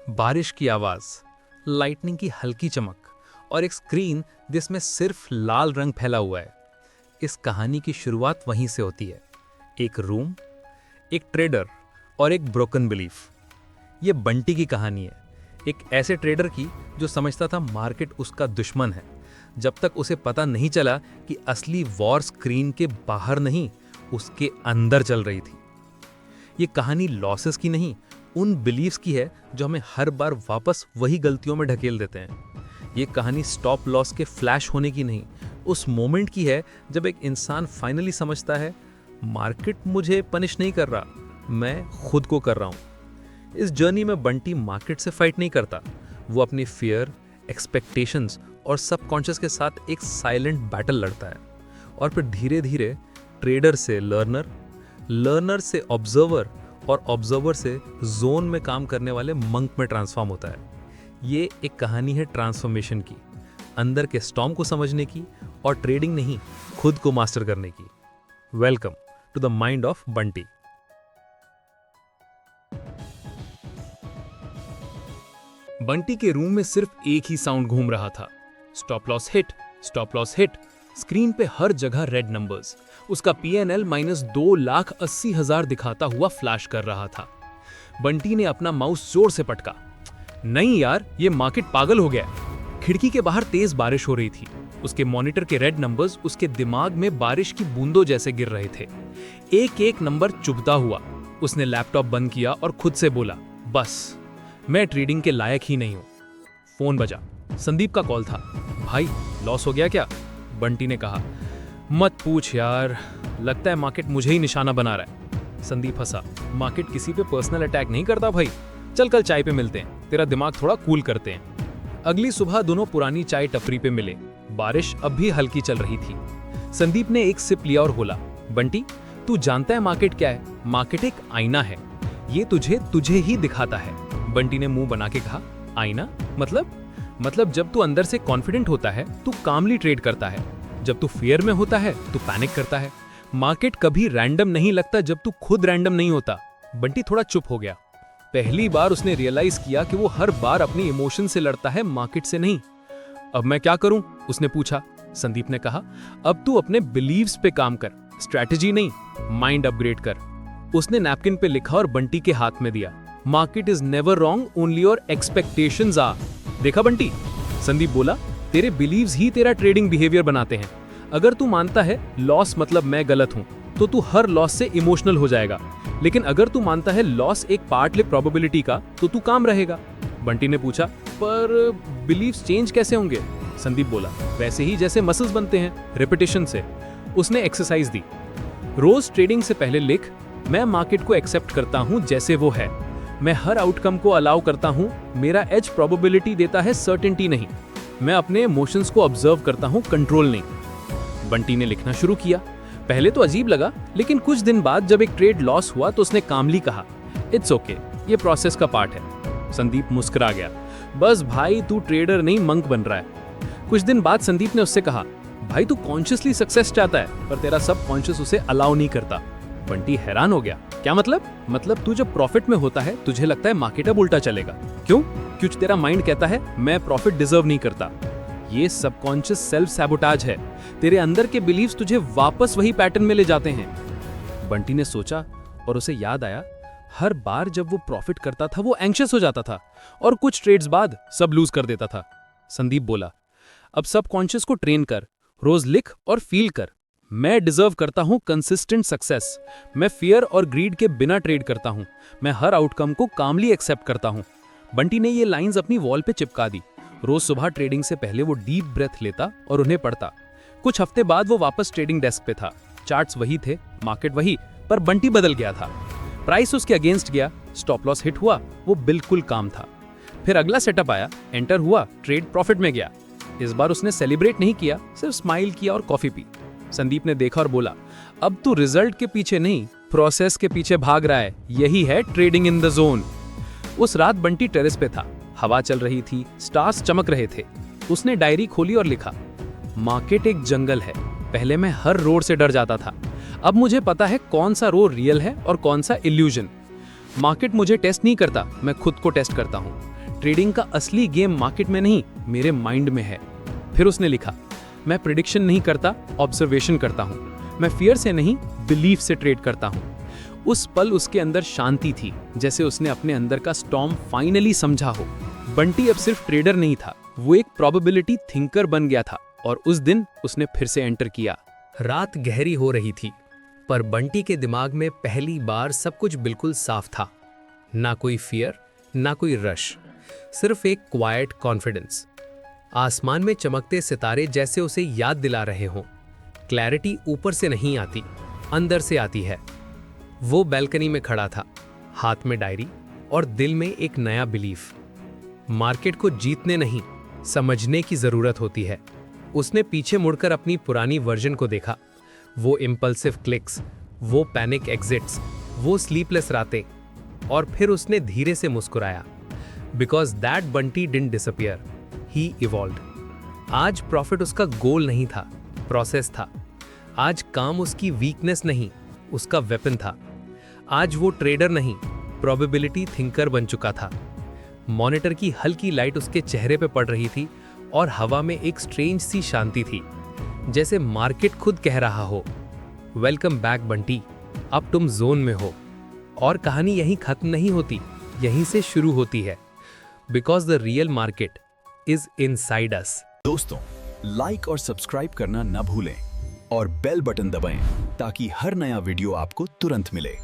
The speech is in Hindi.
बारिश की आवाज, लाइटनिंग की हल्की चमक और एक स्क्रीन जिसमें सिर्फ लाल रंग फैला हुआ है। इस कहानी की शुरुआत वहीं से होती है। एक रूम, एक ट्रेडर और एक ब्रोकन बिलीफ। ये बंटी की कहानी है, एक ऐसे ट्रेडर की जो समझता था मार्केट उसका दुश्मन है, जब तक उसे पता नहीं चला कि असली वॉर स्क्रीन के बाहर नहीं, उसके अंदर चल रही थी। ये कहानी लॉसेस की नहीं, उन बिलीव्स की है जो हमें हर बार वापस वही गलतियों में ढकेल देते हैं। ये कहानी स्टॉप लॉस के फ्लैश होने की नहीं, उस मोमेंट की है जब एक इंसान फाइनली समझता है मार्केट मुझे पनिश नहीं कर रहा, मैं खुद को कर रहा हूँ। इस जर्नी में बंटी मार्केट से फाइट नहीं करता, वो अपनी फियर, एक्सपेक्टेशंस और सबकॉन्शियस के साथ एक साइलेंट बैटल लड़ता है और फिर धीरे धीरे ट्रेडर से लर्नर, लर्नर से ऑब्जर्वर और ऑब्जर्वर से जोन में काम करने वाले मंक में ट्रांसफॉर्म होता है। ये एक कहानी है ट्रांसफॉर्मेशन की, अंदर के स्टॉर्म को समझने की और ट्रेडिंग नहीं, खुद को मास्टर करने की। Welcome to the mind of Bunty. Bunty के रूम में सिर्फ एक ही साउंड घूम रहा था, stop loss hit, stop loss hit. Screen पे हर जगह रेड नंबर्स, उसका PNL -2,80,000 दिखाता हुआ फ्लैश कर रहा था। बंटी ने अपना माउस जोर से पटका। नहीं यार, ये मार्केट पागल हो गया। खिड़की के बाहर तेज बारिश हो रही थी। उसके मॉनिटर के रेड नंबर्स उसके दिमाग में बारिश की बूंदों जैसे गिर रहे थे। एक एक नंबर चुभता हुआ उसने लैपटॉप बंद किया और खुद से बोला, बस मैं ट्रेडिंग के लायक ही नहीं हूं। फोन बजा, संदीप का कॉल था। भाई, लॉस हो गया क्या? बंटी ने कहा। मत पूछ यार, लगता है मार्केट मुझे ही निशाना बना रहा है। संदीप हंसा। मार्केट किसी पे पर्सनल अटैक नहीं करता भाई। चल कल चाय पे मिलते हैं, तेरा दिमाग थोड़ा कूल करते हैं। अगली सुबह दोनों पुरानी चाय टपरी पे मिले। बारिश अब भी हल्की चल रही थी। संदीप ने एक सिप लिया और बोला, बंटी तू जानता है मार्केट क्या है? मार्केट एक आईना है, ये तुझे ही दिखाता है। बंटी ने मुंह बना के कहा, आईना मतलब जब तू अंदर से कॉन्फिडेंट होता है तू कामली ट्रेड करता है, जब तू फियर में होता है तू पैनिक करता है। मार्केट कभी रैंडम नहीं लगता जब तू खुद रैंडम नहीं होता। बंटी थोड़ा चुप हो गया। पहली बार उसने रियलाइज किया कि वो हर बार अपनी इमोशन से लड़ता है, मार्केट से नहीं। अब मैं क्या करूं? उसने पूछा। संदीप ने कहा, अब तू अपने बिलीव्स पे काम कर, स्ट्रैटेजी नहीं, माइंड अपग्रेड कर। उसने नैपकिन पे लिखा और बंटी के हाथ में दिया, market is never wrong, only your expectations are. देखा बंटी, संदीप बोला, तेरे बिलीव्स ही तेरा ट्रेडिंग बिहेवियर बनाते हैं। अगर तू मानता है लॉस मतलब मैं गलत हूं, तो तू हर लॉस से इमोशनल हो जाएगा। लेकिन अगर तू मानता है लॉस एक पार्ट ले प्रोबेबिलिटी का, तो तू काम रहेगा। बंटी ने पूछा, पर बिलीव्स चेंज कैसे होंगे? संदीप बोला, वैसे ही जैसे मसल्स बनते हैं, रिपीटेशन से। उसने एक्सरसाइज दी। रोज ट्रेडिंग से पहले लिख, मैं मार्केट को एक्सेप्ट करता हूं जैसे वो है, मैं हर आउटकम को अलाउ करता हूं, मेरा एज प्रोबेबिलिटी देता है, सर्टेनिटी नहीं। मैं अपने इमोशंस को ऑब्जर्व करता हूं, कंट्रोल नहीं। बंटी ने लिखना शुरू किया। पहले तो अजीब लगा, लेकिन कुछ दिन बाद जब एक ट्रेड लॉस हुआ तो उसने कामली कहा, इट्स ओके, ये प्रोसेस का पार्ट है। संदीप मुस्कुरा गया। बस भाई, तू ट्रेडर नहीं मंक बन रहा है। कुछ दिन बाद संदीप ने उससे कहा, भाई तू कॉन्शियसली सक्सेस चाहता है, पर तेरा सब कॉन्शियस उसे अलाउ नहीं करता। बंटी हैरान हो गया। क्या मतलब तू जब प्रॉफिट में होता है तुझे लगता है मार्केट अब उल्टा चलेगा। क्यों? क्योंकि तेरा माइंड कहता है मैं प्रॉफिट डिजर्व नहीं करता। ये सबकॉन्शियस सेल्फ सैबोटाज है। तेरे अंदर के बिलीव्स तुझे वापस वही पैटर्न में ले जाते हैं। बंटी ने सोचा और उसे याद आया, हर बार जब वो प्रॉफिट करता था वो एंग्शियस हो जाता था और कुछ ट्रेड्स बाद सब लूज कर देता था। संदीप बोला, अब सबकॉन्शियस को ट्रेन कर, रोज लिख और फील कर, मैं डिजर्व करता हूं कंसिस्टेंट सक्सेस। मैं फियर और ग्रीड के बिना ट्रेड करता हूं। मैं हर आउटकम को कामली एक्सेप्ट करता हूं। बंटी ने ये लाइंस अपनी वॉल पे चिपका दी। रोज सुबह ट्रेडिंग से पहले वो डीप ब्रेथ लेता और उन्हें पढ़ता। कुछ हफ्ते बाद वो वापस ट्रेडिंग डेस्क पे था। चार्ट्स वही थे, मार्केट वही, पर बंटी बदल गया था। प्राइस उसके अगेंस्ट गया, स्टॉप लॉस हिट हुआ, वो बिल्कुल काम था। फिर अगला सेटअप आया, एंटर हुआ, ट्रेड प्रॉफिट में गया। इस बार उसने सेलिब्रेट नहीं किया, सिर्फ स्माइल किया और कॉफी पी। संदीप ने देखा और बोला, अब तू रिजल्ट के पीछे नहीं, प्रोसेस के पीछे भाग रहा है, यही है ट्रेडिंग इन द जोन। उस रात बंटी टेरेस पे था, हवा चल रही थी, स्टार्स चमक रहे थे। उसने डायरी खोली और लिखा, मार्केट एक जंगल है, पहले मैं हर रोड से डर जाता था, अब मुझे पता है कौन सा रोड रियल है और कौन सा इल्यूजन। मार्केट मुझे टेस्ट नहीं करता, मैं खुद को टेस्ट करता हूँ। ट्रेडिंग का असली गेम मार्केट में नहीं, मेरे माइंड में है। फिर उसने लिखा, मैं प्रिडिक्शन नहीं करता, ऑब्जर्वेशन करता हूँ। मैं फियर से नहीं, बिलीफ से ट्रेड करता हूँ। उस पल उसके अंदर शांति थी, जैसे उसने अपने अंदर का स्टॉर्म फाइनली समझा हो। बंटी अब सिर्फ ट्रेडर नहीं था, वो एक प्रोबेबिलिटी थिंकर बन गया था। और उस दिन उसने फिर से एंटर किया। रात गहरी हो रही थी, पर बंटी के दिमाग में पहली बार सब कुछ बिल्कुल साफ था। ना कोई फियर, ना कोई रश, सिर्फ एक क्वाइट कॉन्फिडेंस। आसमान में चमकते सितारे जैसे उसे याद दिला रहे हों, क्लैरिटी ऊपर से नहीं आती, अंदर से आती है। वो बैल्कनी में खड़ा था, हाथ में डायरी और दिल में एक नया बिलीफ। मार्केट को जीतने नहीं, समझने की जरूरत होती है। उसने पीछे मुड़कर अपनी पुरानी वर्जन को देखा, वो इम्पल्सिव क्लिक्स, वो पैनिक एग्जिट्स, वो स्लीपलेस रातें, और फिर उसने धीरे से मुस्कुराया। Because that Bunty didn't disappear, he evolved. आज प्रॉफिट उसका गोल नहीं था, प्रोसेस था। आज काम उसकी वीकनेस नहीं, उसका वेपन था। आज वो ट्रेडर नहीं, प्रोबेबिलिटी थिंकर बन चुका था। मॉनिटर की हल्की लाइट उसके चेहरे पे पड़ रही थी और हवा में एक स्ट्रेंज सी शांति थी, जैसे मार्केट खुद कह रहा हो, वेलकम बैक बंटी, अब तुम जोन में हो। और कहानी यहीं खत्म नहीं होती, यहीं से शुरू होती है। Because the real market is inside us. दोस्तों, लाइक और सब्सक्राइब करना न भूलें और बेल बटन दबाएं ताकि हर नया वीडियो आपको तुरंत मिले।